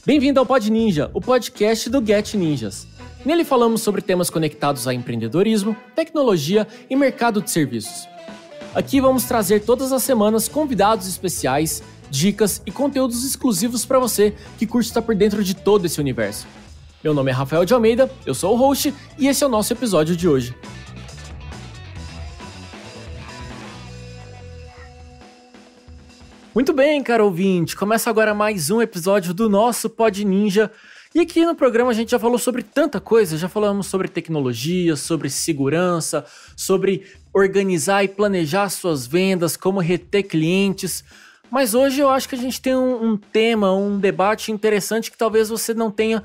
Bem-vindo ao Pod Ninja, o podcast do Get Ninjas. Nele falamos sobre temas conectados a empreendedorismo, tecnologia e mercado de serviços. Aqui vamos trazer todas as semanas convidados especiais, dicas e conteúdos exclusivos para você que curte estar por dentro de todo esse universo. Meu nome é Rafael de Almeida, eu sou o host e esse é o nosso episódio de hoje. Muito bem, caro ouvinte, começa agora mais um episódio do nosso Pod Ninja. E aqui no programa a gente já falou sobre tanta coisa, já falamos sobre tecnologia, sobre segurança, sobre organizar e planejar suas vendas, como reter clientes. Mas hoje eu acho que a gente tem um tema, um debate interessante que talvez você não tenha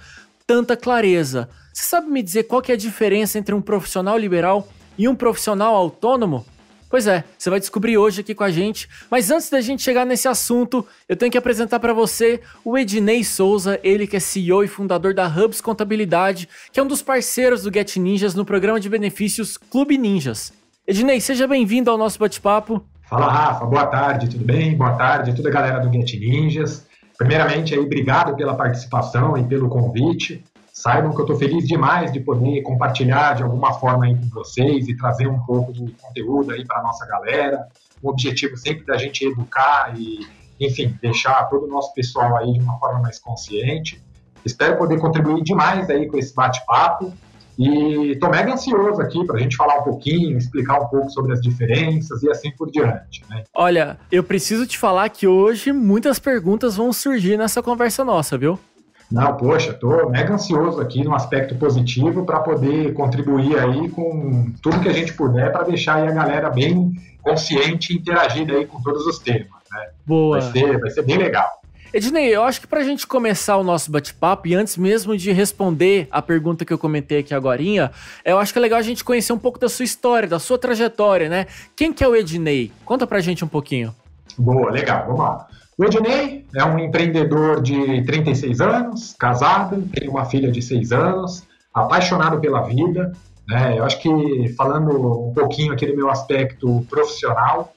tanta clareza. Você sabe me dizer qual que é a diferença entre um profissional liberal e um profissional autônomo? Pois é, você vai descobrir hoje aqui com a gente, mas antes da gente chegar nesse assunto, eu tenho que apresentar para você o Ednei Souza, ele que é CEO e fundador da Hubs Contabilidade, que é um dos parceiros do Get Ninjas no programa de benefícios Clube Ninjas. Ednei, seja bem-vindo ao nosso bate-papo. Fala, Rafa, boa tarde, tudo bem? Boa tarde a toda a galera do Get Ninjas. Primeiramente, aí, obrigado pela participação e pelo convite. Saibam que eu estou feliz demais de poder compartilhar de alguma forma aí com vocês e trazer um pouco de conteúdo aí para a nossa galera. O objetivo sempre da gente educar e, enfim, deixar todo o nosso pessoal aí de uma forma mais consciente. Espero poder contribuir demais aí com esse bate-papo e estou mega ansioso aqui para a gente falar um pouquinho, explicar um pouco sobre as diferenças e assim por diante, né? Olha, eu preciso te falar que hoje muitas perguntas vão surgir nessa conversa nossa, viu? Não, poxa, estou mega ansioso aqui no aspecto positivo para poder contribuir aí com tudo que a gente puder para deixar aí a galera bem consciente e interagida aí com todos os temas, né? Boa. Vai ser bem legal. Ednei, eu acho que para a gente começar o nosso bate-papo, e antes mesmo de responder a pergunta que eu comentei aqui agorinha, eu acho que é legal a gente conhecer um pouco da sua história, da sua trajetória, né? Quem que é o Ednei? Conta pra gente um pouquinho. Boa, legal, vamos lá. O Ednei é um empreendedor de 36 anos, casado, tem uma filha de 6 anos, apaixonado pela vida, né? Eu acho que, falando um pouquinho aqui do meu aspecto profissional,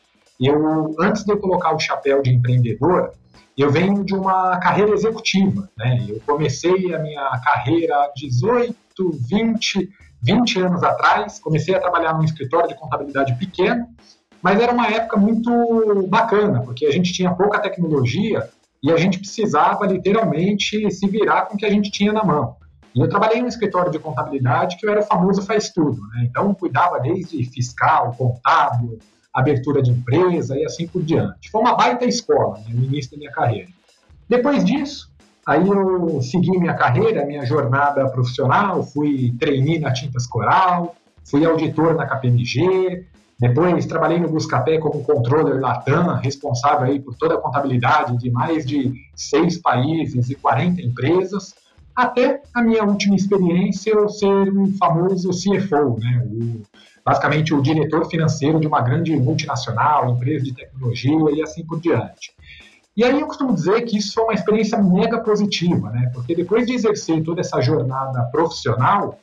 antes de eu colocar o chapéu de empreendedor, eu venho de uma carreira executiva, né? Eu comecei a minha carreira há 18, 20 anos atrás, comecei a trabalhar num escritório de contabilidade pequeno, mas era uma época muito bacana, porque a gente tinha pouca tecnologia e a gente precisava literalmente se virar com o que a gente tinha na mão. E eu trabalhei num escritório de contabilidade que eu era o famoso faz-tudo, né? Então, cuidava desde fiscal, contábil, abertura de empresa e assim por diante. Foi uma baita escola, né, no início da minha carreira. Depois disso, aí eu segui minha carreira, minha jornada profissional, fui trainee na Tintas Coral, fui auditor na KPMG, depois trabalhei no Buscapé como controller Latam, responsável aí por toda a contabilidade de mais de 6 países e 40 empresas, até a minha última experiência eu ser um famoso CFO, né? Basicamente o diretor financeiro de uma grande multinacional, empresa de tecnologia e assim por diante. E aí eu costumo dizer que isso foi uma experiência mega positiva, né? Porque depois de exercer toda essa jornada profissional,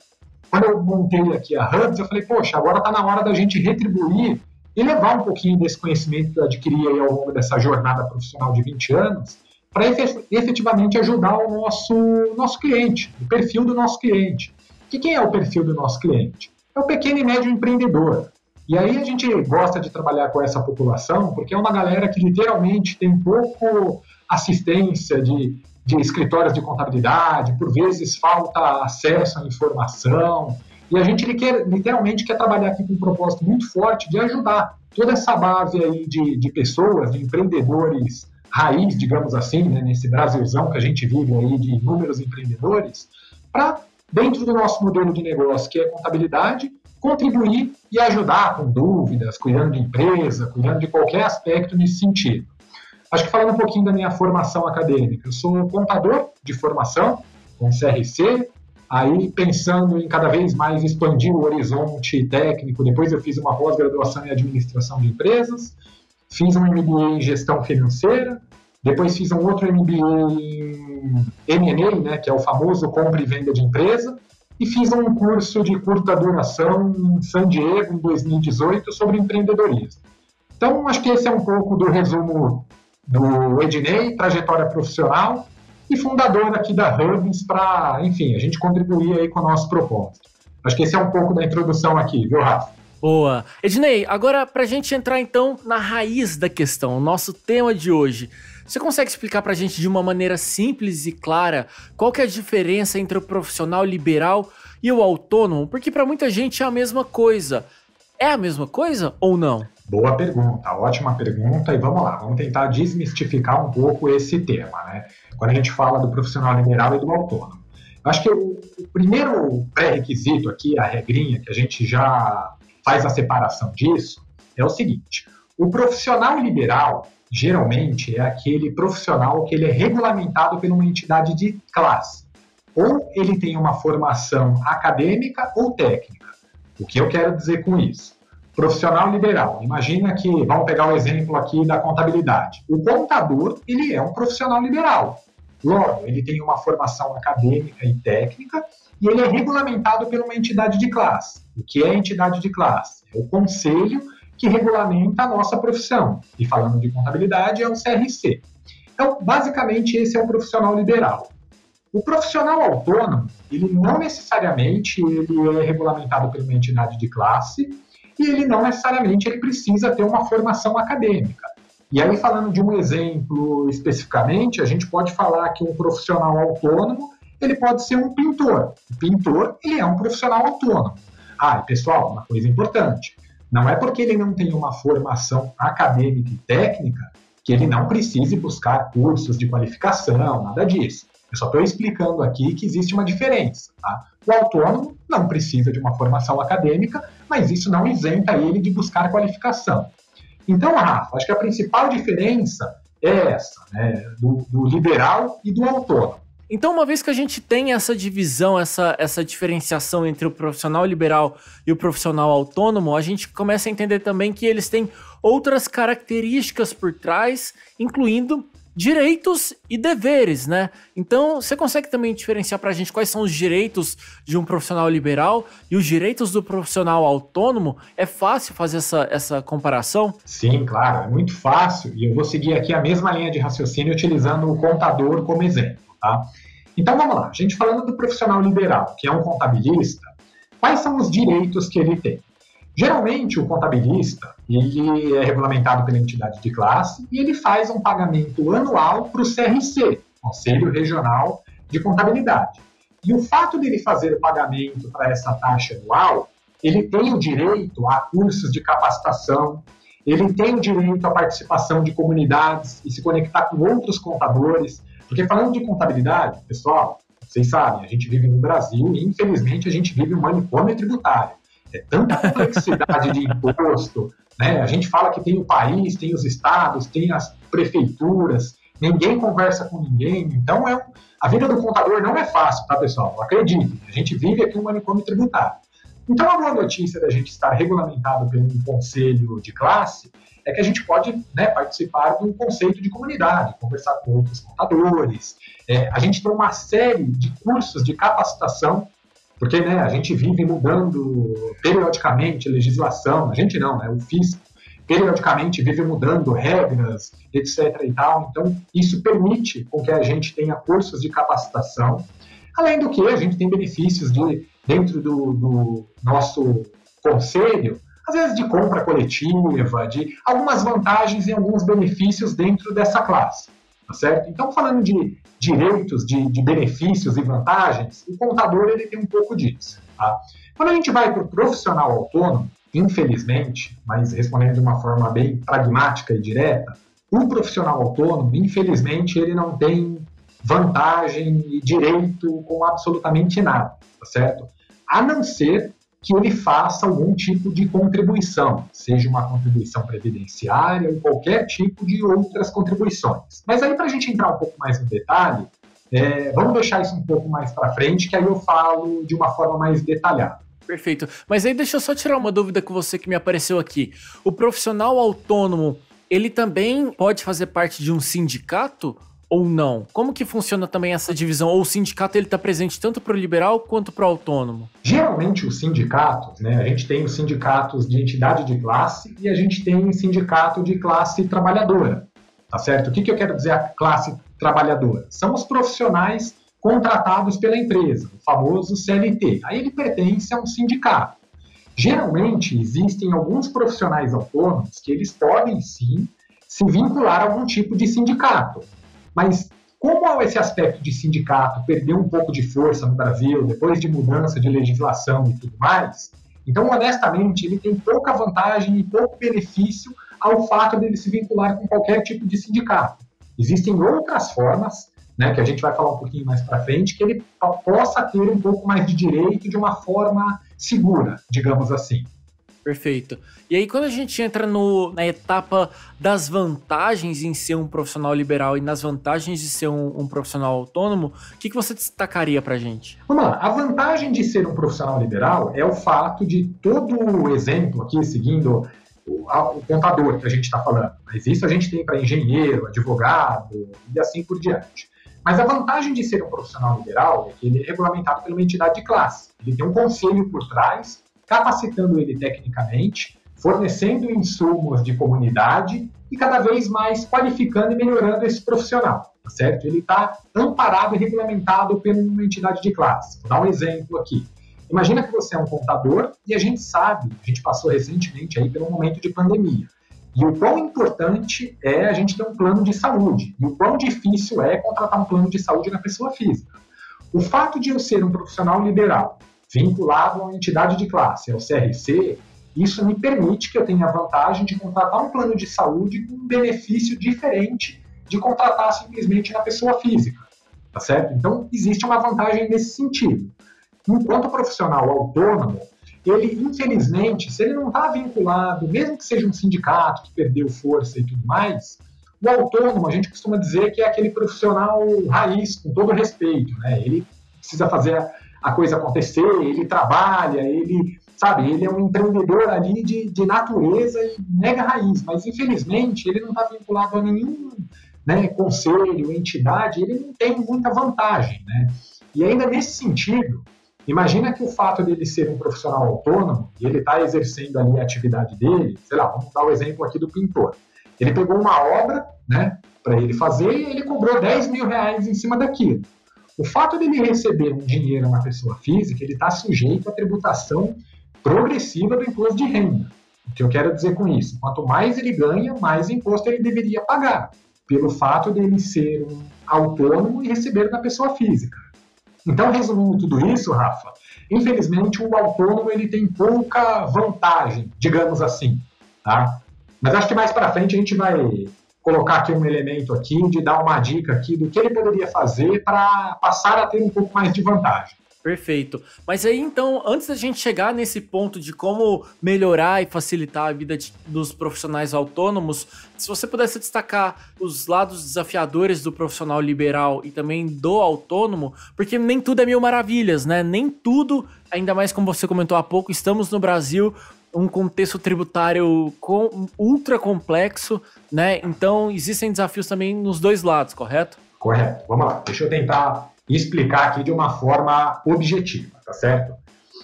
quando eu montei aqui a Hubs, eu falei, poxa, agora está na hora da gente retribuir e levar um pouquinho desse conhecimento que eu adquiri aí ao longo dessa jornada profissional de 20 anos para efetivamente ajudar o nosso cliente, o perfil do nosso cliente. E quem é o perfil do nosso cliente? É o pequeno e médio empreendedor. E aí a gente gosta de trabalhar com essa população porque é uma galera que literalmente tem pouco assistência de escritórios de contabilidade, por vezes falta acesso à informação, e a gente literalmente quer trabalhar aqui com um propósito muito forte de ajudar toda essa base aí de pessoas, de empreendedores raiz, digamos assim, né, nesse Brasilzão que a gente vive aí de inúmeros empreendedores, para, dentro do nosso modelo de negócio, que é contabilidade, contribuir e ajudar com dúvidas, cuidando de empresa, cuidando de qualquer aspecto nesse sentido. Acho que falando um pouquinho da minha formação acadêmica, eu sou contador de formação, com CRC, aí pensando em cada vez mais expandir o horizonte técnico, depois eu fiz uma pós-graduação em administração de empresas, fiz um MBA em gestão financeira, depois fiz um outro MBA em M&A, né, que é o famoso compra e venda de empresa, e fiz um curso de curta duração em San Diego, em 2018, sobre empreendedorismo. Então, acho que esse é um pouco do resumo do Ednei, trajetória profissional. e fundador aqui da Hubs para, enfim, a gente contribuir aí com o nosso propósito. Acho que esse é um pouco da introdução aqui, viu, Rafa? Boa. Ednei, agora pra gente entrar então na raiz da questão, o nosso tema de hoje. Você consegue explicar pra gente de uma maneira simples e clara qual que é a diferença entre o profissional liberal e o autônomo? Porque pra muita gente é a mesma coisa. É a mesma coisa ou não? Boa pergunta, ótima pergunta, e vamos lá, vamos tentar desmistificar um pouco esse tema, né? Quando a gente fala do profissional liberal e do autônomo. Eu acho que o primeiro pré-requisito aqui, a regrinha, que a gente já faz a separação disso, é o seguinte: o profissional liberal, geralmente, é aquele profissional que ele é regulamentado por uma entidade de classe. Ou ele tem uma formação acadêmica ou técnica. O que eu quero dizer com isso? Profissional liberal, imagina que, vamos pegar o exemplo aqui da contabilidade. O contador, ele é um profissional liberal. Logo, ele tem uma formação acadêmica e técnica e ele é regulamentado por uma entidade de classe. O que é entidade de classe? É o conselho que regulamenta a nossa profissão. E falando de contabilidade, é o CRC. Então, basicamente, esse é o profissional liberal. O profissional autônomo, ele não necessariamente ele é regulamentado por uma entidade de classe e ele não necessariamente ele precisa ter uma formação acadêmica. E aí, falando de um exemplo especificamente, a gente pode falar que um profissional autônomo, ele pode ser um pintor. O pintor, ele é um profissional autônomo. Ah, e pessoal, uma coisa importante, não é porque ele não tem uma formação acadêmica e técnica que ele não precise buscar cursos de qualificação, nada disso. Eu só estou explicando aqui que existe uma diferença. Tá? O autônomo não precisa de uma formação acadêmica, mas isso não isenta ele de buscar qualificação. Então, Rafa, acho que a principal diferença é essa, né, do liberal e do autônomo. Então, uma vez que a gente tem essa divisão, essa diferenciação entre o profissional liberal e o profissional autônomo, a gente começa a entender também que eles têm outras características por trás, incluindo direitos e deveres, né? Então, você consegue também diferenciar pra gente quais são os direitos de um profissional liberal e os direitos do profissional autônomo? É fácil fazer essa comparação? Sim, claro, é muito fácil, e eu vou seguir aqui a mesma linha de raciocínio utilizando o contador como exemplo, tá? Então, vamos lá, a gente falando do profissional liberal, que é um contabilista, quais são os direitos que ele tem? Geralmente, o contabilista, ele é regulamentado pela entidade de classe e ele faz um pagamento anual para o CRC, Conselho Regional de Contabilidade. E o fato dele fazer o pagamento para essa taxa anual, ele tem o direito a cursos de capacitação, ele tem o direito à participação de comunidades e se conectar com outros contadores, porque falando de contabilidade, pessoal, vocês sabem, a gente vive no Brasil e infelizmente a gente vive um manicômio tributário. É tanta complexidade de imposto, né? A gente fala que tem o país, tem os estados, tem as prefeituras, ninguém conversa com ninguém, então a vida do contador não é fácil, tá, pessoal? Acreditem, a gente vive aqui um manicômio tributário. Então, a boa notícia da gente estar regulamentado pelo conselho de classe é que a gente pode, né, participar de um conceito de comunidade, conversar com outros contadores. A gente tem uma série de cursos de capacitação, porque, né, a gente vive mudando periodicamente legislação, a gente não, né, o fisco periodicamente vive mudando regras, etc. e tal, então isso permite com que a gente tenha cursos de capacitação, além do que a gente tem benefícios dentro do nosso conselho, às vezes de compra coletiva, de algumas vantagens e alguns benefícios dentro dessa classe. Tá certo? Então, falando de direitos, de benefícios e vantagens, o contador ele tem um pouco disso. Tá? Quando a gente vai para o profissional autônomo, infelizmente, mas respondendo de uma forma bem pragmática e direta, o profissional autônomo, infelizmente, ele não tem vantagem e direito com absolutamente nada, tá certo? A não ser que ele faça algum tipo de contribuição, seja uma contribuição previdenciária ou qualquer tipo de outras contribuições. Mas aí, para a gente entrar um pouco mais no detalhe, vamos deixar isso um pouco mais para frente, que aí eu falo de uma forma mais detalhada. Perfeito. Mas aí deixa eu só tirar uma dúvida com você que me apareceu aqui. O profissional autônomo, ele também pode fazer parte de um sindicato ou não? Como que funciona também essa divisão? Ou o sindicato ele está presente tanto para o liberal quanto para o autônomo? Geralmente os sindicatos, né, a gente tem os sindicatos de entidade de classe e a gente tem sindicato de classe trabalhadora, tá certo? O que eu quero dizer a classe trabalhadora? São os profissionais contratados pela empresa, o famoso CLT. Aí ele pertence a um sindicato. Geralmente, existem alguns profissionais autônomos que eles podem, sim, se vincular a algum tipo de sindicato. Mas como esse aspecto de sindicato perdeu um pouco de força no Brasil, depois de mudança de legislação e tudo mais, então, honestamente, ele tem pouca vantagem e pouco benefício ao fato dele se vincular com qualquer tipo de sindicato. Existem outras formas, né, que a gente vai falar um pouquinho mais para frente, que ele possa ter um pouco mais de direito de uma forma segura, digamos assim. Perfeito. E aí, quando a gente entra na etapa das vantagens em ser um profissional liberal e nas vantagens de ser um profissional autônomo, o que você destacaria para a gente? Vamos lá. A vantagem de ser um profissional liberal é o fato de todo o exemplo aqui, seguindo o contador que a gente está falando. Mas isso a gente tem para engenheiro, advogado e assim por diante. Mas a vantagem de ser um profissional liberal é que ele é regulamentado por uma entidade de classe. Ele tem um conselho por trás, capacitando ele tecnicamente, fornecendo insumos de comunidade e cada vez mais qualificando e melhorando esse profissional, tá certo? Ele está amparado e regulamentado por uma entidade de classe. Vou dar um exemplo aqui. Imagina que você é um contador e a gente sabe, a gente passou recentemente aí por um momento de pandemia. E o quão importante é a gente ter um plano de saúde e o quão difícil é contratar um plano de saúde na pessoa física. O fato de eu ser um profissional liberal vinculado a uma entidade de classe, ao CRC, isso me permite que eu tenha a vantagem de contratar um plano de saúde com um benefício diferente de contratar simplesmente na pessoa física, tá certo? Então, existe uma vantagem nesse sentido. Enquanto profissional autônomo, ele, infelizmente, se ele não está vinculado, mesmo que seja um sindicato que perdeu força e tudo mais, o autônomo, a gente costuma dizer que é aquele profissional raiz, com todo respeito, né? Ele precisa fazer a coisa acontecer, ele trabalha, ele é um empreendedor ali de natureza e mega raiz, mas infelizmente ele não está vinculado a nenhum, né, conselho, entidade, ele não tem muita vantagem, né? E ainda nesse sentido, imagina que o fato dele ser um profissional autônomo e ele está exercendo ali a atividade dele, sei lá, vamos dar o exemplo aqui do pintor. Ele pegou uma obra, né, para ele fazer e ele cobrou R$10.000 em cima daquilo. O fato dele receber um dinheiro na pessoa física, ele está sujeito à tributação progressiva do imposto de renda. O que eu quero dizer com isso? Quanto mais ele ganha, mais imposto ele deveria pagar, pelo fato dele ser um autônomo e receber na pessoa física. Então, resumindo tudo isso, Rafa, infelizmente o autônomo ele tem pouca vantagem, digamos assim, tá? Mas acho que mais para frente a gente vai colocar aqui um elemento aqui, de dar uma dica aqui do que ele poderia fazer para passar a ter um pouco mais de vantagem. Perfeito. Mas aí, então, antes da gente chegar nesse ponto de como melhorar e facilitar a vida dos profissionais autônomos, se você pudesse destacar os lados desafiadores do profissional liberal e também do autônomo, porque nem tudo é mil maravilhas, né? Nem tudo, ainda mais como você comentou há pouco, estamos no Brasil, um contexto tributário ultra complexo, né? Então, existem desafios também nos dois lados, correto? Correto. Vamos lá. Deixa eu tentar explicar aqui de uma forma objetiva, tá certo?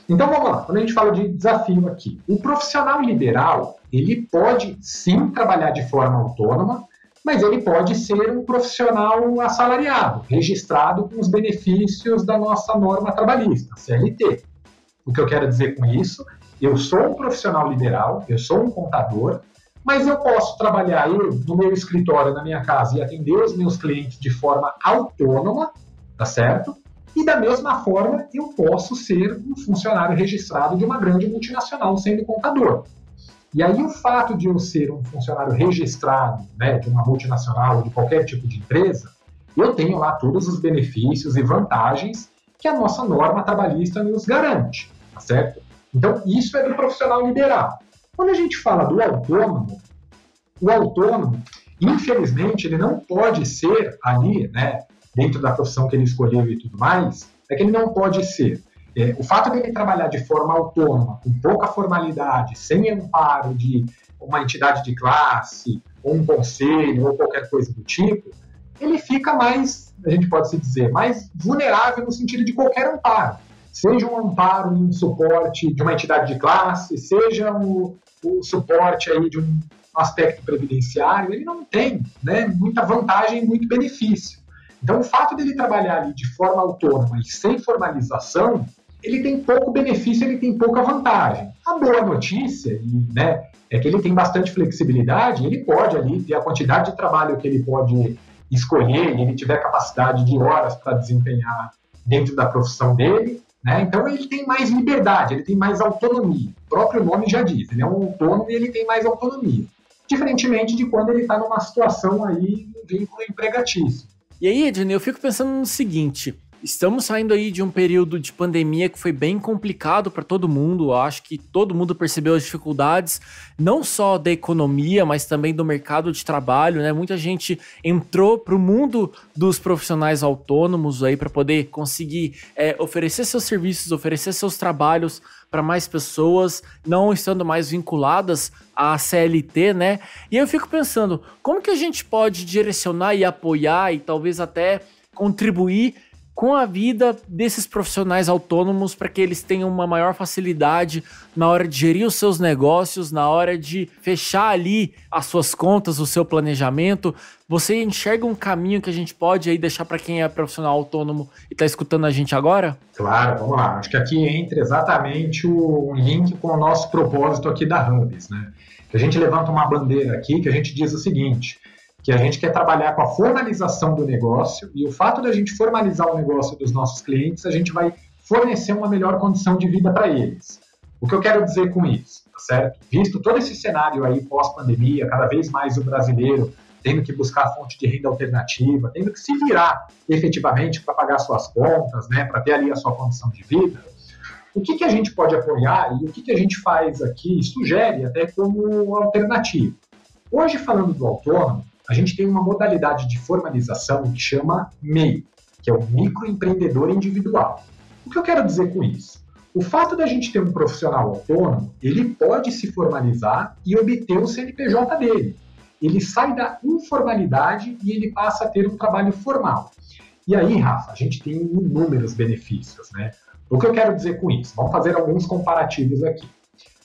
Então, vamos lá. Quando a gente fala de desafio aqui, o profissional liberal, ele pode, sim, trabalhar de forma autônoma, mas ele pode ser um profissional assalariado, registrado com os benefícios da nossa norma trabalhista, CLT. O que eu quero dizer com isso? Eu sou um profissional liberal, eu sou um contador, mas eu posso trabalhar no meu escritório, na minha casa, e atender os meus clientes de forma autônoma, tá certo? E da mesma forma, eu posso ser um funcionário registrado de uma grande multinacional, sendo contador. E aí o fato de eu ser um funcionário registrado, né, de uma multinacional ou de qualquer tipo de empresa, eu tenho lá todos os benefícios e vantagens que a nossa norma trabalhista nos garante, tá certo? Então, isso é do profissional liberal. Quando a gente fala do autônomo, o autônomo, infelizmente, ele não pode ser ali, né, dentro da profissão que ele escolheu e tudo mais, é que ele não pode ser. O fato de ele trabalhar de forma autônoma, com pouca formalidade, sem amparo de uma entidade de classe, ou um conselho, ou qualquer coisa do tipo, ele fica mais, a gente pode se dizer, mais vulnerável no sentido de qualquer amparo. Seja um amparo em um suporte de uma entidade de classe, seja o suporte aí de um aspecto previdenciário, ele não tem, né, muita vantagem e muito benefício. Então, o fato dele trabalhar ali de forma autônoma e sem formalização, ele tem pouco benefício, ele tem pouca vantagem. A boa notícia, né, é que ele tem bastante flexibilidade, ele pode ali ter a quantidade de trabalho que ele pode escolher, e ele tiver capacidade de horas para desempenhar dentro da profissão dele, né? Então ele tem mais liberdade, ele tem mais autonomia. O próprio nome já diz, ele é um autônomo e ele tem mais autonomia. Diferentemente de quando ele está numa situação aí, um vínculo empregatício. E aí, Ednei, eu fico pensando no seguinte: estamos saindo aí de um período de pandemia que foi bem complicado para todo mundo. Eu acho que todo mundo percebeu as dificuldades, não só da economia, mas também do mercado de trabalho, né? Muita gente entrou para o mundo dos profissionais autônomos aí para poder conseguir oferecer seus serviços, oferecer seus trabalhos para mais pessoas, não estando mais vinculadas à CLT, né? E eu fico pensando, como que a gente pode direcionar e apoiar e talvez até contribuir com a vida desses profissionais autônomos para que eles tenham uma maior facilidade na hora de gerir os seus negócios, na hora de fechar ali as suas contas, o seu planejamento. Você enxerga um caminho que a gente pode aí deixar para quem é profissional autônomo e está escutando a gente agora? Claro, vamos lá. Acho que aqui entra exatamente o link com o nosso propósito aqui da Hubs, né? Que a gente levanta uma bandeira aqui que a gente diz o seguinte: que a gente quer trabalhar com a formalização do negócio, e o fato da gente formalizar o negócio dos nossos clientes, a gente vai fornecer uma melhor condição de vida para eles. O que eu quero dizer com isso, tá certo? Visto todo esse cenário aí pós-pandemia, cada vez mais o brasileiro tendo que buscar fonte de renda alternativa, tendo que se virar efetivamente para pagar suas contas, né, para ter ali a sua condição de vida, o que a gente pode apoiar e o que a gente faz aqui, sugere até como alternativa. Hoje, falando do autônomo, a gente tem uma modalidade de formalização que chama MEI, que é o microempreendedor individual. O que eu quero dizer com isso? O fato da gente ter um profissional autônomo, ele pode se formalizar e obter o CNPJ dele. Ele sai da informalidade e ele passa a ter um trabalho formal. E aí, Rafa, a gente tem inúmeros benefícios, né? O que eu quero dizer com isso? Vamos fazer alguns comparativos aqui.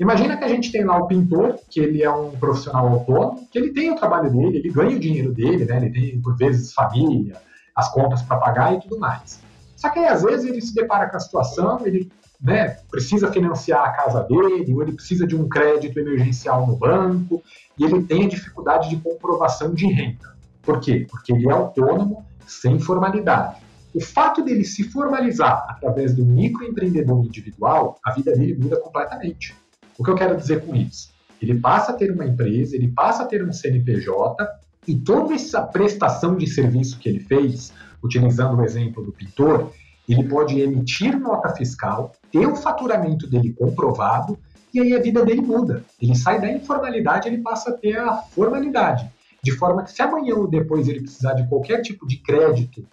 Imagina que a gente tem lá o pintor, que ele é um profissional autônomo, que ele tem o trabalho dele, ele ganha o dinheiro dele, né? Ele tem, por vezes, família, as contas para pagar e tudo mais. Só que aí, às vezes, ele se depara com a situação, ele, né, precisa financiar a casa dele, ou ele precisa de um crédito emergencial no banco, e ele tem a dificuldade de comprovação de renda. Por quê? Porque ele é autônomo, sem formalidade. O fato dele se formalizar através do microempreendedor individual, a vida dele muda completamente. O que eu quero dizer com isso? Ele passa a ter uma empresa, ele passa a ter um CNPJ, e toda essa prestação de serviço que ele fez, utilizando o exemplo do pintor, ele pode emitir nota fiscal, ter o faturamento dele comprovado, e aí a vida dele muda. Ele sai da informalidade, ele passa a ter a formalidade. De forma que se amanhã ou depois ele precisar de qualquer tipo de crédito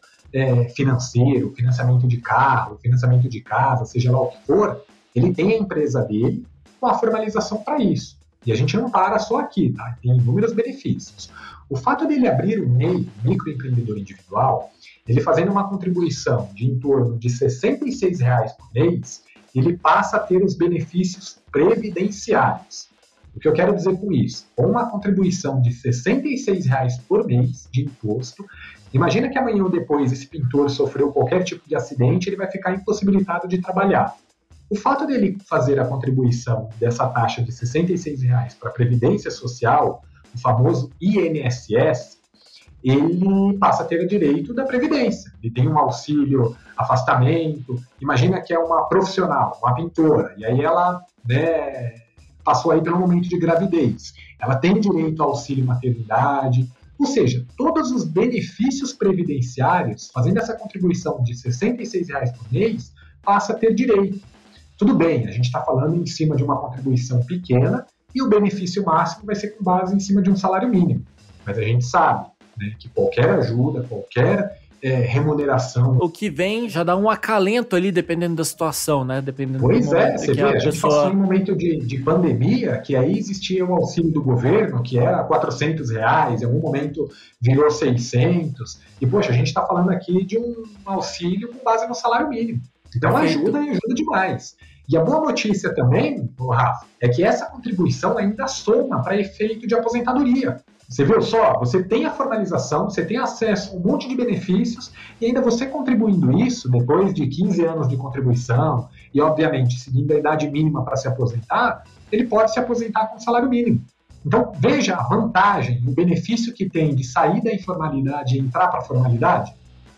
financeiro, financiamento de carro, financiamento de casa, seja lá o que for, ele tem a empresa dele com a formalização para isso. E a gente não para só aqui, tá? Tem inúmeros benefícios. O fato dele abrir o MEI, microempreendedor individual, ele fazendo uma contribuição de em torno de R$ 66 por mês, ele passa a ter os benefícios previdenciários. O que eu quero dizer com isso? Com uma contribuição de R$ 66 por mês de imposto, imagina que amanhã ou depois esse pintor sofreu qualquer tipo de acidente, ele vai ficar impossibilitado de trabalhar. O fato dele fazer a contribuição dessa taxa de R$ 66 para a Previdência Social, o famoso INSS, ele passa a ter o direito da Previdência. Ele tem um auxílio afastamento. Imagina que é uma profissional, uma pintora, e aí ela, né, passou aí pelo momento de gravidez. Ela tem direito ao auxílio maternidade, ou seja, todos os benefícios previdenciários, fazendo essa contribuição de R$ 66 por mês, passa a ter direito. Tudo bem, a gente está falando em cima de uma contribuição pequena e o benefício máximo vai ser com base em cima de um salário mínimo. Mas a gente sabe, né, que qualquer ajuda, qualquer remuneração... O que vem já dá um acalento ali, dependendo da situação, né? Dependendo pois do é, você vê, a gente pessoa... passou em um momento de pandemia, que aí existia o auxílio do governo, que era R$ 400, em algum momento virou 600, e poxa, a gente está falando aqui de um auxílio com base no salário mínimo. Então ajuda e ajuda demais. E a boa notícia também, Rafa, é que essa contribuição ainda soma para efeito de aposentadoria. Você viu só? Você tem a formalização, você tem acesso a um monte de benefícios e ainda você contribuindo isso, depois de 15 anos de contribuição e, obviamente, seguindo a idade mínima para se aposentar, ele pode se aposentar com salário mínimo. Então, veja a vantagem, o benefício que tem de sair da informalidade e entrar para a formalidade.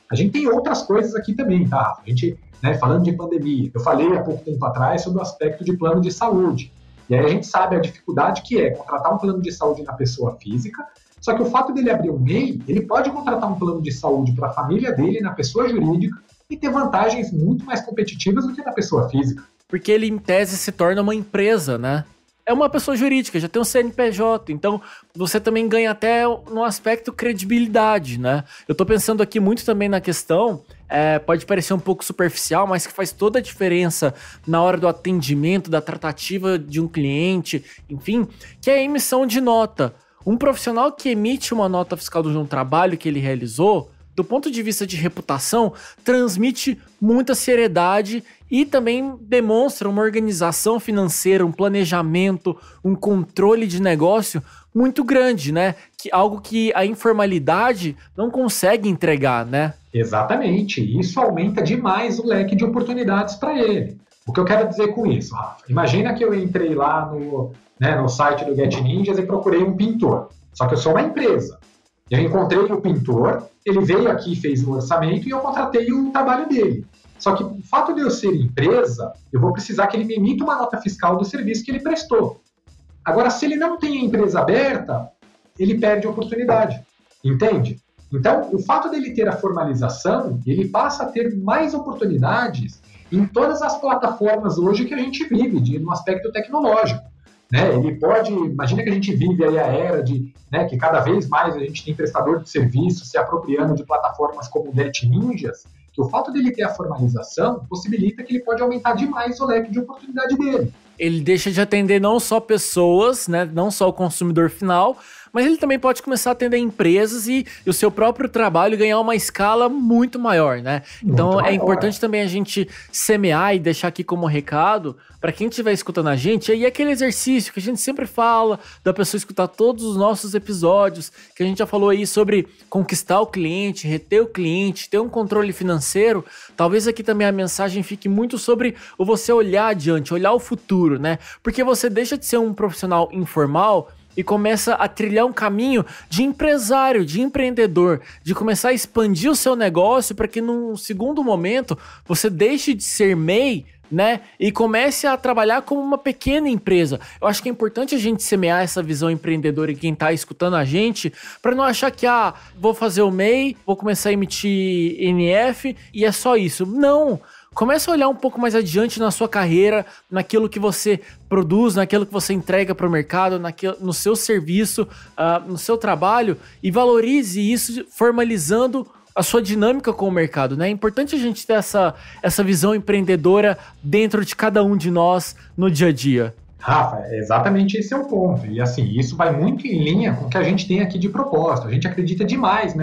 A gente tem outras coisas aqui também, tá? A gente, falando de pandemia, eu falei há pouco tempo atrás sobre o aspecto de plano de saúde. E aí a gente sabe a dificuldade que é contratar um plano de saúde na pessoa física, só que o fato dele abrir um MEI, ele pode contratar um plano de saúde para a família dele, na pessoa jurídica, e ter vantagens muito mais competitivas do que na pessoa física. Porque ele, em tese, se torna uma empresa, né? É uma pessoa jurídica, já tem um CNPJ, então você também ganha até no aspecto credibilidade, né? Eu tô pensando aqui muito também na questão, pode parecer um pouco superficial, mas que faz toda a diferença na hora do atendimento, da tratativa de um cliente, enfim, que é a emissão de nota. Um profissional que emite uma nota fiscal de um trabalho que ele realizou, do ponto de vista de reputação, transmite muita seriedade e também demonstra uma organização financeira, um planejamento, um controle de negócio muito grande, né? Algo que a informalidade não consegue entregar, né? Exatamente. Isso aumenta demais o leque de oportunidades para ele. O que eu quero dizer com isso, Rafa? Imagina que eu entrei lá no site do Get Ninjas e procurei um pintor. Só que eu sou uma empresa. Eu encontrei o pintor, ele veio aqui, fez o orçamento e eu contratei o trabalho dele. Só que o fato de eu ser empresa, eu vou precisar que ele me emita uma nota fiscal do serviço que ele prestou. Agora, se ele não tem a empresa aberta, ele perde a oportunidade, entende? Então, o fato dele ter a formalização, ele passa a ter mais oportunidades em todas as plataformas hoje que a gente vive, no aspecto tecnológico. Ele pode, imagina que a gente vive aí a era de, que cada vez mais a gente tem prestador de serviço se apropriando de plataformas como o Get Ninjas, que o fato dele ter a formalização possibilita que ele pode aumentar demais o leque de oportunidade dele. Ele deixa de atender não só pessoas, né, não só o consumidor final, mas ele também pode começar a atender empresas e o seu próprio trabalho ganhar uma escala muito maior, né? Então é importante também a gente semear e deixar aqui como recado para quem estiver escutando a gente, aí aquele exercício que a gente sempre fala, da pessoa escutar todos os nossos episódios, que a gente já falou aí sobre conquistar o cliente, reter o cliente, ter um controle financeiro. Talvez aqui também a mensagem fique muito sobre o você olhar adiante, olhar o futuro, né? Porque você deixa de ser um profissional informal e começa a trilhar um caminho de empresário, de empreendedor, de começar a expandir o seu negócio para que num segundo momento você deixe de ser MEI, né, e comece a trabalhar como uma pequena empresa. Eu acho que é importante a gente semear essa visão empreendedora em quem está escutando a gente, para não achar que, vou fazer o MEI, vou começar a emitir NF e é só isso. Não! Comece a olhar um pouco mais adiante na sua carreira, naquilo que você produz, naquilo que você entrega para o mercado, no seu serviço, no seu trabalho, e valorize isso formalizando a sua dinâmica com o mercado, né? É importante a gente ter essa visão empreendedora dentro de cada um de nós no dia a dia. Rafa, exatamente esse é o ponto. E assim, isso vai muito em linha com o que a gente tem aqui de propósito. A gente acredita demais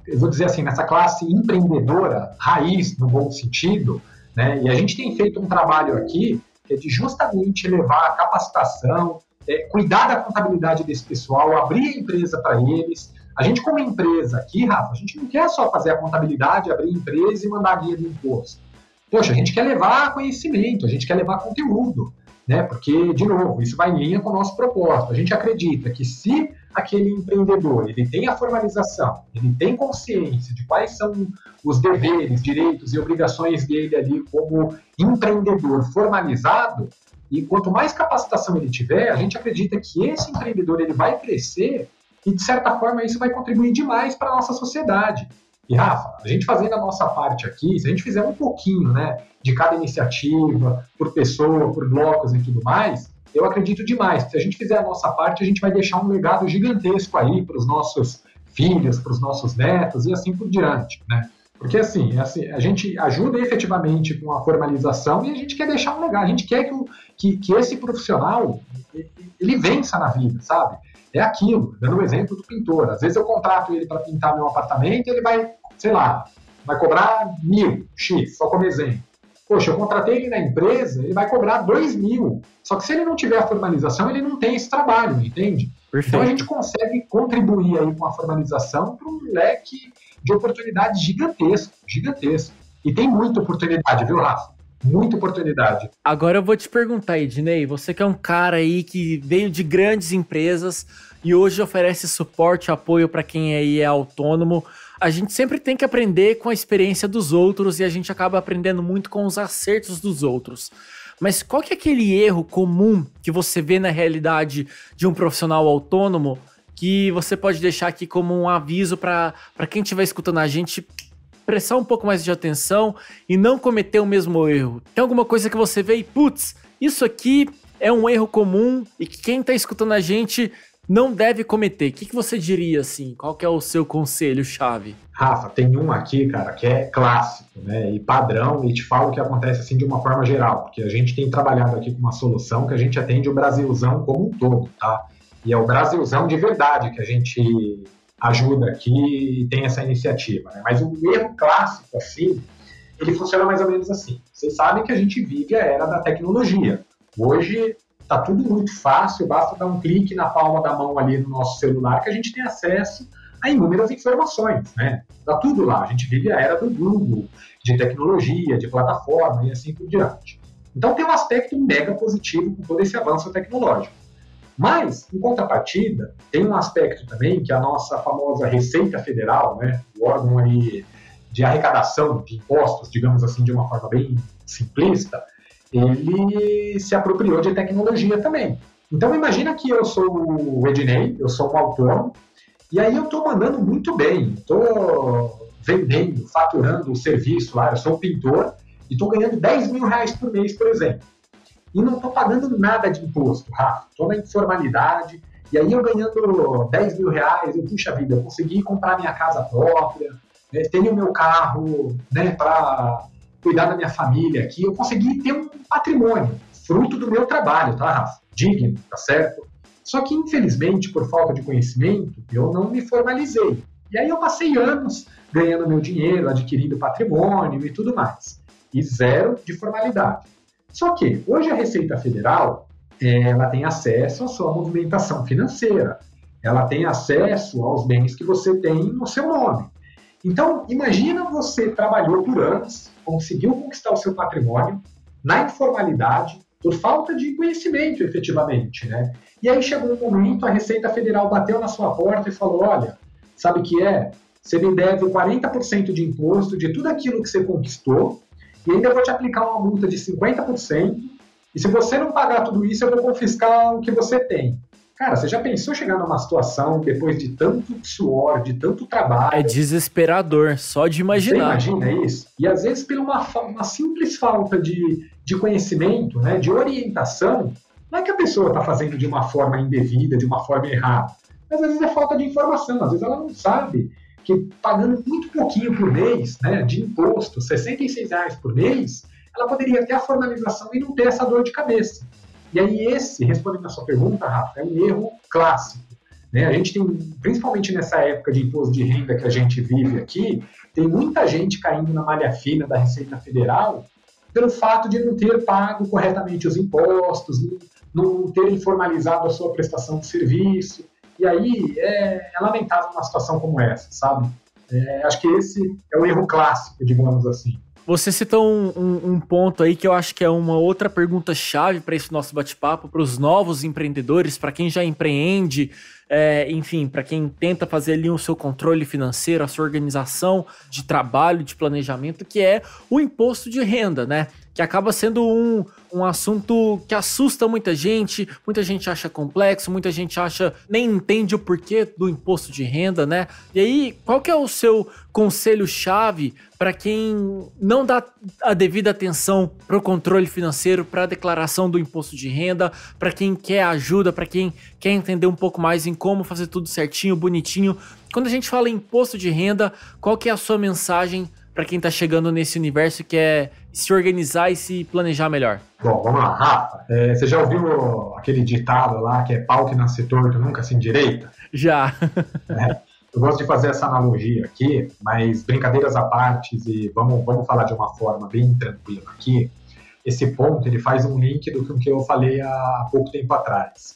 eu vou dizer assim, nessa classe empreendedora, raiz, no bom sentido, né? E a gente tem feito um trabalho aqui que é de justamente levar a capacitação, cuidar da contabilidade desse pessoal, abrir a empresa para eles. A gente, como empresa aqui, Rafa, a gente não quer só fazer a contabilidade, abrir a empresa e mandar a guia de imposto. Poxa, a gente quer levar conhecimento, a gente quer levar conteúdo, né? Porque, de novo, isso vai em linha com o nosso propósito. A gente acredita que se aquele empreendedor ele tem a formalização, ele tem consciência de quais são os deveres, direitos e obrigações dele ali como empreendedor formalizado, e quanto mais capacitação ele tiver, a gente acredita que esse empreendedor ele vai crescer e, de certa forma, isso vai contribuir demais para a nossa sociedade. E, Rafa, a gente fazendo a nossa parte aqui, se a gente fizer um pouquinho, né, de cada iniciativa, por pessoa, por blocos e tudo mais, eu acredito demais. Se a gente fizer a nossa parte, a gente vai deixar um legado gigantesco aí para os nossos filhos, para os nossos netos e assim por diante, né? Porque assim, a gente ajuda efetivamente com a formalização e a gente quer deixar um legado. A gente quer que esse profissional ele vença na vida, sabe? É aquilo, dando o exemplo do pintor. Às vezes eu contrato ele para pintar meu apartamento e ele vai, sei lá, vai cobrar 1.000 X, só como exemplo. Poxa, eu contratei ele na empresa, ele vai cobrar 2 mil. Só que se ele não tiver a formalização, ele não tem esse trabalho, entende? Perfeito. Então a gente consegue contribuir aí com a formalização para um leque de oportunidades gigantesco, gigantesco. E tem muita oportunidade, viu, Rafa? Muita oportunidade. Agora eu vou te perguntar, Ednei, você que é um cara aí que veio de grandes empresas e hoje oferece suporte, apoio para quem aí é autônomo, a gente sempre tem que aprender com a experiência dos outros e a gente acaba aprendendo muito com os acertos dos outros. Mas qual que é aquele erro comum que você vê na realidade de um profissional autônomo que você pode deixar aqui como um aviso para quem estiver escutando a gente prestar um pouco mais de atenção e não cometer o mesmo erro? Tem alguma coisa que você vê e, putz, isso aqui é um erro comum e que quem está escutando a gente não deve cometer? O que você diria, assim? Qual que é o seu conselho-chave? Rafa, tem um aqui, cara, que é clássico, né, e padrão, e te falo que acontece assim de uma forma geral, porque a gente tem trabalhado aqui com uma solução que a gente atende o Brasilzão como um todo, tá? E é o Brasilzão de verdade que a gente ajuda aqui e tem essa iniciativa, né? Mas o erro clássico, assim, ele funciona mais ou menos assim. Vocês sabem que a gente vive a era da tecnologia. Hoje está tudo muito fácil, basta dar um clique na palma da mão ali no nosso celular que a gente tem acesso a inúmeras informações, né? Tá tudo lá. A gente vive a era do Google, de tecnologia, de plataforma e assim por diante. Então tem um aspecto mega positivo com todo esse avanço tecnológico. Mas, em contrapartida, tem um aspecto também que a nossa famosa Receita Federal, né, o órgão aí de arrecadação de impostos, digamos assim, de uma forma bem simplista, ele se apropriou de tecnologia também. Então, imagina que eu sou o Ednei, eu sou um autônomo, e aí eu estou mandando muito bem, estou vendendo, faturando o serviço lá, eu sou um pintor, e estou ganhando 10 mil reais por mês, por exemplo. E não estou pagando nada de imposto, Rafa, estou na informalidade, e aí eu ganhando 10 mil reais, puxa vida, eu consegui comprar minha casa própria, né, tenho meu carro, né, para cuidar da minha família aqui, eu consegui ter um patrimônio, fruto do meu trabalho, tá, Rafa? Digno, tá certo? Só que, infelizmente, por falta de conhecimento, eu não me formalizei. E aí eu passei anos ganhando meu dinheiro, adquirindo patrimônio e tudo mais. E zero de formalidade. Só que, hoje a Receita Federal, ela tem acesso à sua movimentação financeira. Ela tem acesso aos bens que você tem no seu nome. Então, imagina você trabalhou por anos, conseguiu conquistar o seu patrimônio na informalidade, por falta de conhecimento, efetivamente, né? E aí chegou um momento, a Receita Federal bateu na sua porta e falou, olha, sabe o que é? Você me deve 40% de imposto de tudo aquilo que você conquistou, e ainda vou te aplicar uma multa de 50%, e se você não pagar tudo isso, eu vou confiscar o que você tem. Cara, você já pensou chegar numa situação, depois de tanto suor, de tanto trabalho... É desesperador, só de imaginar. Você imagina isso? E às vezes, por uma simples falta de conhecimento, né, de orientação, não é que a pessoa está fazendo de uma forma indevida, de uma forma errada, mas às vezes é falta de informação, às vezes ela não sabe que pagando muito pouquinho por mês, né, de imposto, R$66 por mês, ela poderia ter a formalização e não ter essa dor de cabeça. E aí respondendo a sua pergunta, Rafa, é um erro clássico. Né? A gente tem, principalmente nessa época de imposto de renda que a gente vive aqui, tem muita gente caindo na malha fina da Receita Federal pelo fato de não ter pago corretamente os impostos, não ter informalizado a sua prestação de serviço. E aí é lamentável uma situação como essa, sabe? Acho que esse é o erro clássico, digamos assim. Você citou um ponto aí que eu acho que é uma outra pergunta-chave para esse nosso bate-papo, para os novos empreendedores, para quem já empreende, enfim, para quem tenta fazer ali o seu controle financeiro, a sua organização de trabalho, de planejamento, que é o imposto de renda, né? Que acaba sendo um assunto que assusta muita gente acha complexo, muita gente nem entende o porquê do imposto de renda, né? E aí, qual que é o seu conselho-chave para quem não dá a devida atenção para o controle financeiro, para a declaração do imposto de renda, para quem quer ajuda, para quem quer entender um pouco mais em como fazer tudo certinho, bonitinho? Quando a gente fala em imposto de renda, qual que é a sua mensagem para quem está chegando nesse universo e quer se organizar e se planejar melhor? Bom, vamos lá, Rafa. Você já ouviu aquele ditado lá que é pau que nasce torto nunca se endireita? Já. Eu gosto de fazer essa analogia aqui, mas brincadeiras à parte, e vamos falar de uma forma bem tranquila aqui. Esse ponto, ele faz um link do que eu falei há pouco tempo atrás.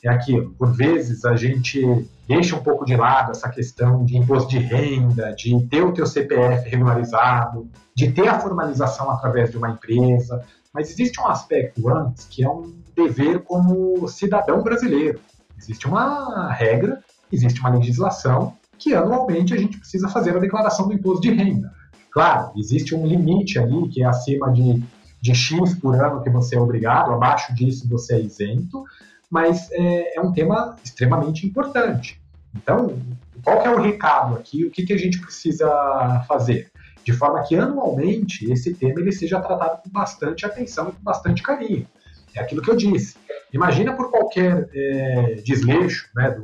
É aquilo, por vezes a gente deixa um pouco de lado essa questão de imposto de renda, de ter o teu CPF regularizado, de ter a formalização através de uma empresa, mas existe um aspecto antes que é um dever como cidadão brasileiro. Existe uma regra, existe uma legislação que anualmente a gente precisa fazer a declaração do imposto de renda. Claro, existe um limite ali que é acima de X por ano que você é obrigado, abaixo disso você é isento, mas é um tema extremamente importante. Então, qual que é o recado aqui? O que a gente precisa fazer? De forma que, anualmente, esse tema ele seja tratado com bastante atenção e com bastante carinho. É aquilo que eu disse. Imagina por qualquer desleixo, né,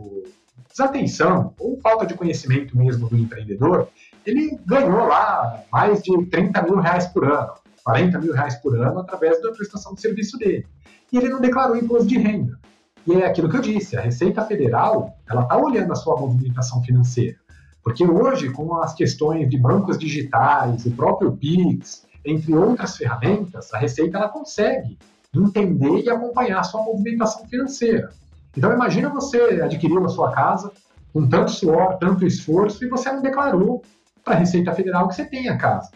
desatenção ou falta de conhecimento mesmo do empreendedor, ele ganhou lá mais de 30 mil reais por ano, 40 mil reais por ano através da prestação de serviço dele. E ele não declarou imposto de renda. E é aquilo que eu disse, a Receita Federal ela está olhando a sua movimentação financeira. Porque hoje, com as questões de bancos digitais, o próprio Pix, entre outras ferramentas, a Receita ela consegue entender e acompanhar a sua movimentação financeira. Então, imagina você adquiriu a sua casa com tanto suor, tanto esforço, e você não declarou para a Receita Federal que você tem a casa.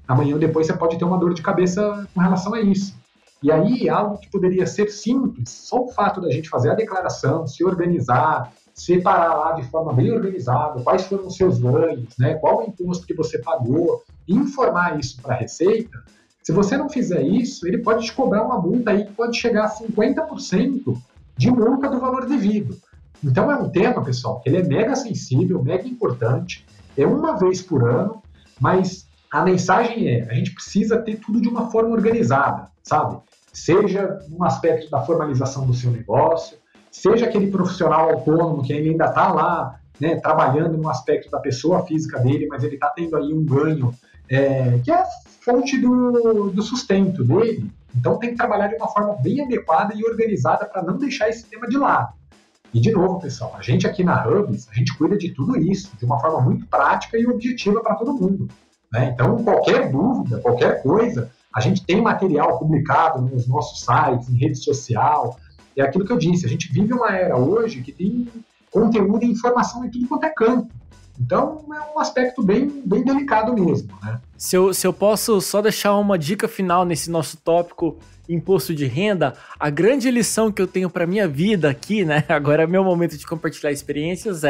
Amanhã ou depois você pode ter uma dor de cabeça com relação a isso. E aí, algo que poderia ser simples, só o fato da gente fazer a declaração, se organizar, separar lá de forma bem organizada, quais foram os seus ganhos, né? Qual o imposto que você pagou, informar isso para a Receita. Se você não fizer isso, ele pode te cobrar uma multa aí que pode chegar a 50% de multa do valor devido. Então é um tema, pessoal, que ele é mega sensível, mega importante, é uma vez por ano, mas a mensagem é, a gente precisa ter tudo de uma forma organizada, sabe? Seja no aspecto da formalização do seu negócio, seja aquele profissional autônomo que ainda está lá, né, trabalhando no aspecto da pessoa física dele, mas ele está tendo aí um ganho que é fonte do sustento dele. Então tem que trabalhar de uma forma bem adequada e organizada para não deixar esse tema de lado. E de novo, pessoal, a gente aqui na Hubs, a gente cuida de tudo isso de uma forma muito prática e objetiva para todo mundo, né? Então, qualquer dúvida, qualquer coisa, a gente tem material publicado nos nossos sites, em rede social. É aquilo que eu disse, a gente vive uma era hoje que tem conteúdo e informação em tudo quanto é canto. Então, é um aspecto bem delicado mesmo, né? Se eu posso só deixar uma dica final nesse nosso tópico imposto de renda, a grande lição que eu tenho para minha vida aqui, né? Agora é meu momento de compartilhar experiências,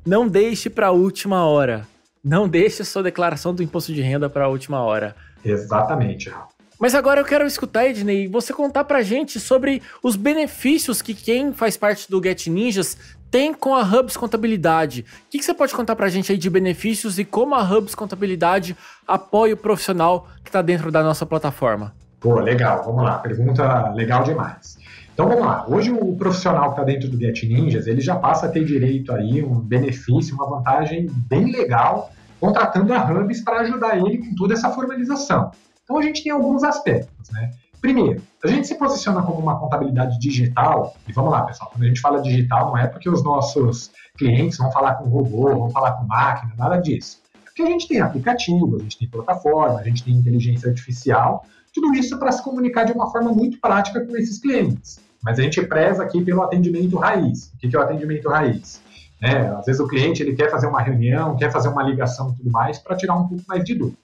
não deixe para a última hora. Não deixe a sua declaração do imposto de renda para a última hora. Exatamente, Rafa. Mas agora eu quero escutar, Ednei, você contar pra gente sobre os benefícios que quem faz parte do Get Ninjas tem com a Hubs Contabilidade. O que você pode contar pra gente aí de benefícios e como a Hubs Contabilidade apoia o profissional que está dentro da nossa plataforma? Pô, legal, vamos lá, pergunta legal demais. Então vamos lá, hoje o profissional que está dentro do Get Ninjas, ele já passa a ter direito aí um benefício, uma vantagem bem legal, contratando a Hubs para ajudar ele com toda essa formalização. Então a gente tem alguns aspectos, né? Primeiro, a gente se posiciona como uma contabilidade digital, e vamos lá, pessoal, quando a gente fala digital não é porque os nossos clientes vão falar com robô, vão falar com máquina, nada disso. Porque a gente tem aplicativo, a gente tem plataforma, a gente tem inteligência artificial, tudo isso para se comunicar de uma forma muito prática com esses clientes. Mas a gente preza aqui pelo atendimento raiz. O que é o atendimento raiz? Às vezes o cliente ele quer fazer uma reunião, quer fazer uma ligação e tudo mais para tirar um pouco mais de dúvida.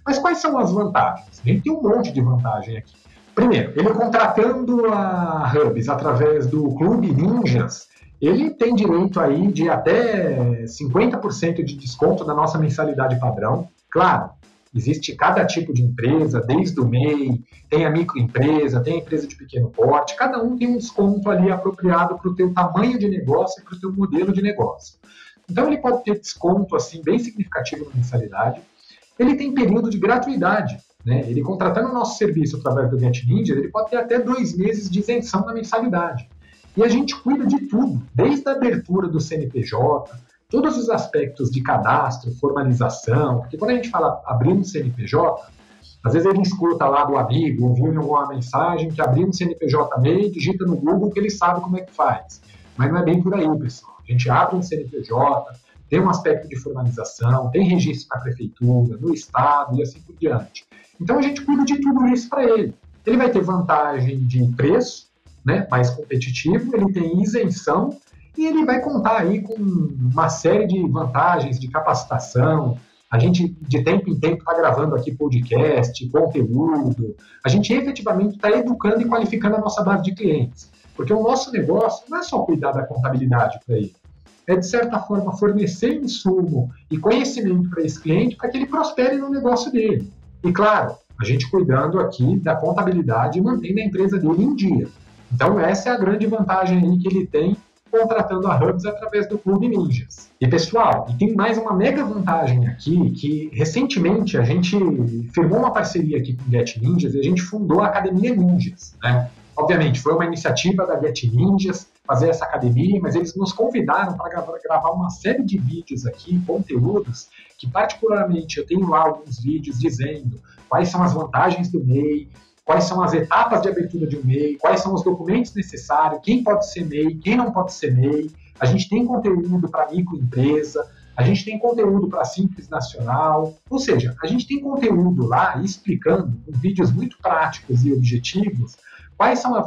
Mas quais são as vantagens? A gente tem um monte de vantagem aqui. Primeiro, ele contratando a Hubs através do Clube Ninjas, ele tem direito aí de até 50% de desconto da nossa mensalidade padrão. Claro, existe cada tipo de empresa, desde o MEI, tem a microempresa, tem a empresa de pequeno porte, cada um tem um desconto ali apropriado para o teu tamanho de negócio e para o teu modelo de negócio. Então ele pode ter desconto assim, bem significativo na mensalidade. Ele tem período de gratuidade, né? Ele contratando o nosso serviço através do Get Ninja, ele pode ter até 2 meses de isenção da mensalidade. E a gente cuida de tudo, desde a abertura do CNPJ, todos os aspectos de cadastro, formalização, porque quando a gente fala abrir um CNPJ, às vezes ele escuta lá do amigo, ouviu em alguma mensagem que abrir um CNPJ MEI, digita no Google que ele sabe como é que faz. Mas não é bem por aí, pessoal. A gente abre um CNPJ, tem um aspecto de formalização, tem registro na prefeitura, no estado e assim por diante. Então a gente cuida de tudo isso para ele. Ele vai ter vantagem de preço, né, mais competitivo, ele tem isenção e ele vai contar aí com uma série de vantagens de capacitação. A gente, de tempo em tempo, está gravando aqui podcast, conteúdo. A gente efetivamente está educando e qualificando a nossa base de clientes. Porque o nosso negócio não é só cuidar da contabilidade para ele. É, de certa forma, fornecer insumo e conhecimento para esse cliente para que ele prospere no negócio dele. E, claro, a gente cuidando aqui da contabilidade e mantendo a empresa dele em dia. Então, essa é a grande vantagem aí que ele tem contratando a Hubs através do Clube Ninjas. E, pessoal, e tem mais uma mega vantagem aqui, que recentemente a gente firmou uma parceria aqui com o Get Ninjas e a gente fundou a Academia Ninjas, né? Obviamente, foi uma iniciativa da Get Ninjas fazer essa academia, mas eles nos convidaram para gravar uma série de vídeos aqui, conteúdos, que particularmente eu tenho lá alguns vídeos dizendo quais são as vantagens do MEI, quais são as etapas de abertura de um MEI, quais são os documentos necessários, quem pode ser MEI, quem não pode ser MEI. A gente tem conteúdo para microempresa, a gente tem conteúdo para Simples Nacional, ou seja, a gente tem conteúdo lá explicando, com vídeos muito práticos e objetivos, quais são as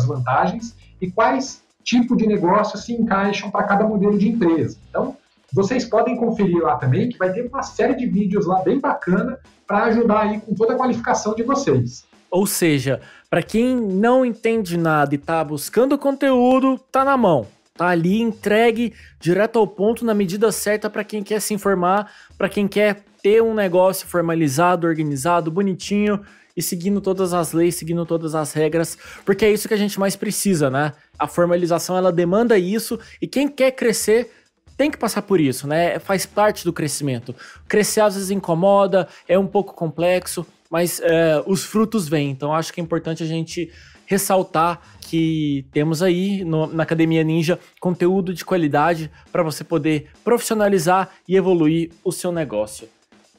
vantagens e quais tipos de negócio se encaixam para cada modelo de empresa. Então, vocês podem conferir lá também, que vai ter uma série de vídeos lá bem bacana para ajudar aí com toda a qualificação de vocês. Ou seja, para quem não entende nada e tá buscando conteúdo, tá na mão. Tá ali entregue direto ao ponto na medida certa para quem quer se informar, para quem quer ter um negócio formalizado, organizado, bonitinho e seguindo todas as leis, seguindo todas as regras, porque é isso que a gente mais precisa, né? A formalização, ela demanda isso e quem quer crescer tem que passar por isso, né? Faz parte do crescimento. Crescer às vezes incomoda, é um pouco complexo, mas os frutos vêm. Então acho que é importante a gente ressaltar que temos aí na Academia Ninja conteúdo de qualidade para você poder profissionalizar e evoluir o seu negócio.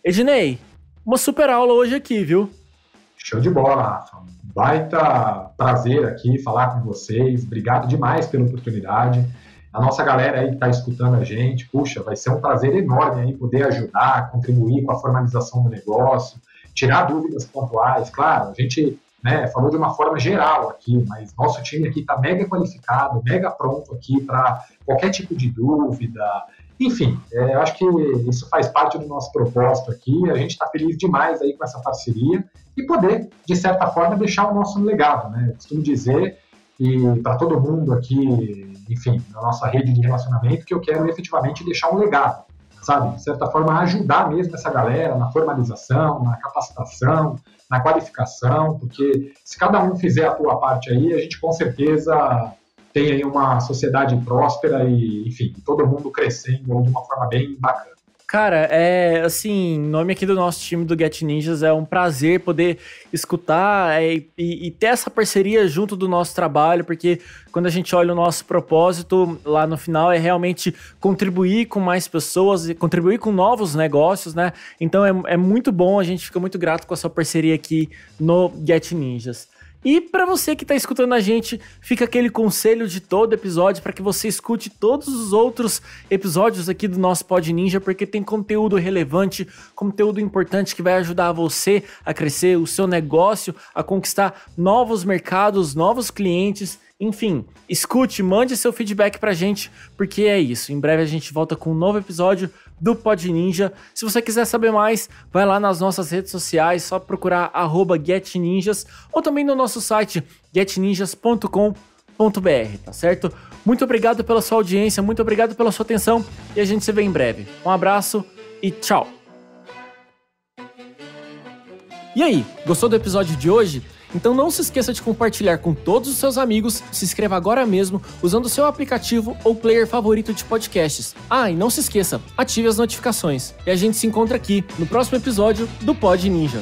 Ednei, uma super aula hoje aqui, viu? Show de bola, Rafa. Baita prazer aqui falar com vocês. Obrigado demais pela oportunidade. A nossa galera aí que está escutando a gente, puxa, vai ser um prazer enorme aí poder ajudar, contribuir com a formalização do negócio, tirar dúvidas pontuais. Claro, a gente falou de uma forma geral aqui, mas nosso time aqui está mega qualificado, mega pronto aqui para qualquer tipo de dúvida. Enfim, eu acho que isso faz parte do nosso propósito aqui. A gente está feliz demais aí com essa parceria e poder, de certa forma, deixar o nosso legado, né? Eu costumo dizer, e para todo mundo aqui, enfim, na nossa rede de relacionamento, que eu quero efetivamente deixar um legado, sabe? De certa forma, ajudar mesmo essa galera na formalização, na capacitação, na qualificação, porque se cada um fizer a sua parte aí, a gente com certeza tem aí uma sociedade próspera e, enfim, todo mundo crescendo de uma forma bem bacana. Cara, assim, em nome aqui do nosso time do Get Ninjas, é um prazer poder escutar e ter essa parceria junto do nosso trabalho, porque quando a gente olha o nosso propósito lá no final é realmente contribuir com mais pessoas e contribuir com novos negócios, né? Então é muito bom, a gente fica muito grato com a sua parceria aqui no Get Ninjas. E para você que está escutando a gente, fica aquele conselho de todo episódio para que você escute todos os outros episódios aqui do nosso Pod Ninja, porque tem conteúdo relevante, conteúdo importante que vai ajudar você a crescer, o seu negócio, a conquistar novos mercados, novos clientes. Enfim, escute, mande seu feedback pra gente, porque é isso. Em breve a gente volta com um novo episódio do Pod Ninja. Se você quiser saber mais, vai lá nas nossas redes sociais, só procurar @getninjas ou também no nosso site getninjas.com.br, tá certo? Muito obrigado pela sua audiência, muito obrigado pela sua atenção e a gente se vê em breve. Um abraço e tchau! E aí, gostou do episódio de hoje? Então não se esqueça de compartilhar com todos os seus amigos, se inscreva agora mesmo usando o seu aplicativo ou player favorito de podcasts. Ah, e não se esqueça, ative as notificações. E a gente se encontra aqui no próximo episódio do Pod Ninja.